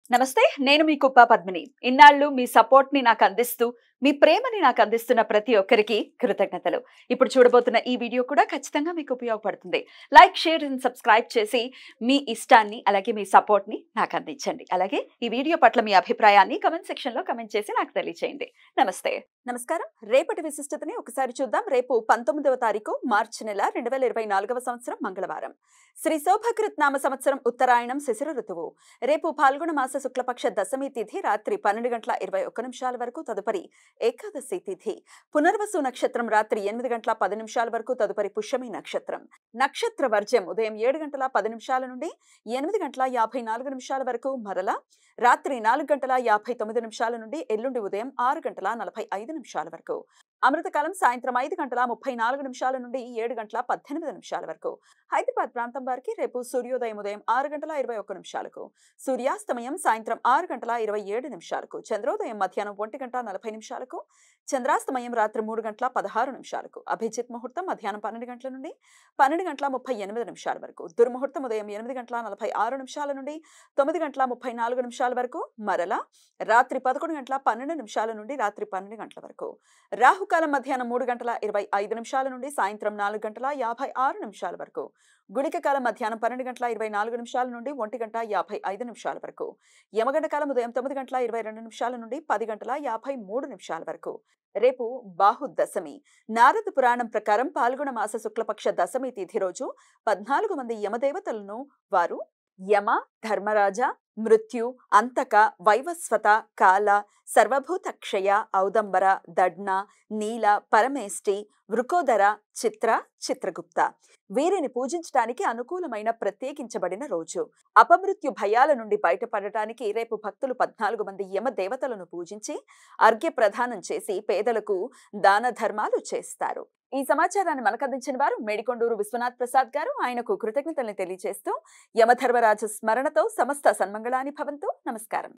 నమస్తే. నేను మీ కుప్ప పద్మిని. ఇన్నాళ్ళు మీ సపోర్ట్‌ని నాకందిస్తూ, మీ ప్రేమని నాకందిస్తున్న ప్రతి ఒక్కరికి కృతజ్ఞతలు. ఇప్పుడు చూడబోతున్న ఈ వీడియో కూడా ఖచ్చితంగా మీకు ఉపయోగపడుతుంది. లైక్, షేర్ అండ్ సబ్స్క్రైబ్ చేసి మీ ఇష్టాన్ని, అలాగే మీ సపోర్ట్‌ని నాకందించండి. అలాగే ఈ వీడియో పట్ల మీ అభిప్రాయాన్ని కామెంట్ సెక్షన్‌లో కామెంట్ చేసి నాకు తెలియచేయండి. నమస్తే. నమస్కారం. రేపటి విశిష్టతని ఒకసారి చూద్దాం. రేపు 19వ తారీఖు మార్చి నెల 2024వ సంవత్సరం మంగళవారం. శ్రీ శోభకృత్ నామ సంవత్సరం ఉత్తరాయణం శిశిర ఋతువు. రేపు పాల్గొన మాస శుక్లపక్ష దశమి తిథి రాత్రి 12:21 వరకు, తదుపరి ఏకాదశి తిథి. పునర్వసు నక్షత్రం రాత్రి 8:10 వరకు, తదుపరి పుష్యమి నక్షత్రం. నక్షత్ర వర్జ్యం ఉదయం 7:10 నుండి 8:54 వరకు, మరలా రాత్రి 4:59 నుండి ఎల్లుండి ఉదయం 6:45 వరకు. అమృతకాలం సాయంత్రం 5:34 నుండి 7:18 వరకు. హైదరాబాద్ ప్రాంతం వారికి రేపు సూర్యోదయం ఉదయం 6:21, సూర్యాస్తమయం సాయంత్రం 6:27, చంద్రోదయం మధ్యాహ్నం 1:40, చంద్రాస్తమయం రాత్రి 3:16. అభిజిత్ ముహూర్తం మధ్యాహ్నం 12 నుండి 12:38 వరకు. దుర్ముహూర్తం ఉదయం 8:46 నుండి 9:34 వరకు, మరలా రాత్రి 11:12 నుండి రాత్రి 12 వరకు. రాహుకాలం మధ్యాహ్నం 3:25 నుండి సాయంత్రం 4:56 వరకు. గుళిక కాలం మధ్యాహ్నం 12:24 నుండి 1:55 వరకు. యమగండ కాలం ఉదయం 9:22 నుండి 10:53 వరకు. రేపు బాహుదశమి. నారద పురాణం ప్రకారం పాల్గొన మాస శుక్లపక్ష దశమి తిథి రోజు 14 మంది యమదేవతలను వారు యమ, ధర్మరాజ, మృత్యు, అంతక, వైవస్వత, కాల, సర్వభూతక్షయ, ఔదంబర, దడ్న, నీల, పరమేష్టి, వృకోదర, చిత్ర, చిత్రగుప్త వీరిని పూజించడానికి అనుకూలమైన ప్రత్యేకించబడిన రోజు. అపమృత్యు భయాల నుండి బయటపడటానికి రేపు భక్తులు 14 మంది యమ దేవతలను పూజించి అర్ఘ్య ప్రదానం చేసి పేదలకు దాన ధర్మాలు చేస్తారు. ఈ సమాచారాన్ని మనకందించిన వారు మేడికొండూరు విశ్వనాథ్ ప్రసాద్ గారు. ఆయనకు కృతజ్ఞతల్ని తెలియజేస్తూ యమధర్మరాజు స్మరణతో సమస్త సన్మంగళాని భవంతు. నమస్కారం.